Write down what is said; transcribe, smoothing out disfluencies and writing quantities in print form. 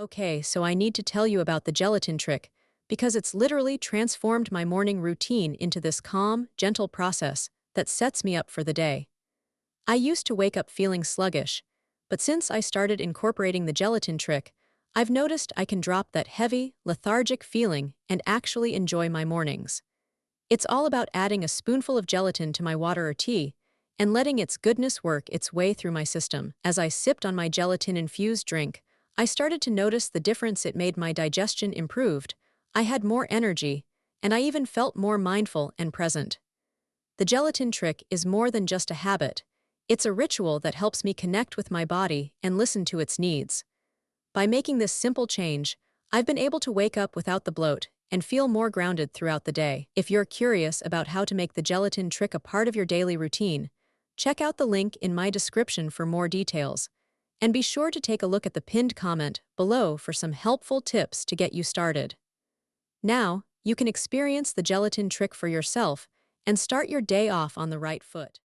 Okay, so I need to tell you about the gelatin trick because it's literally transformed my morning routine into this calm, gentle process that sets me up for the day. I used to wake up feeling sluggish, but since I started incorporating the gelatin trick, I've noticed I can drop that heavy, lethargic feeling and actually enjoy my mornings. It's all about adding a spoonful of gelatin to my water or tea and letting its goodness work its way through my system. As I sipped on my gelatin-infused drink, I started to notice the difference it made. My digestion improved, I had more energy, and I even felt more mindful and present. The gelatin trick is more than just a habit. It's a ritual that helps me connect with my body and listen to its needs. By making this simple change, I've been able to wake up without the bloat and feel more grounded throughout the day. If you're curious about how to make the gelatin trick a part of your daily routine, check out the link in my description for more details. And be sure to take a look at the pinned comment below for some helpful tips to get you started. Now, you can experience the gelatin trick for yourself and start your day off on the right foot.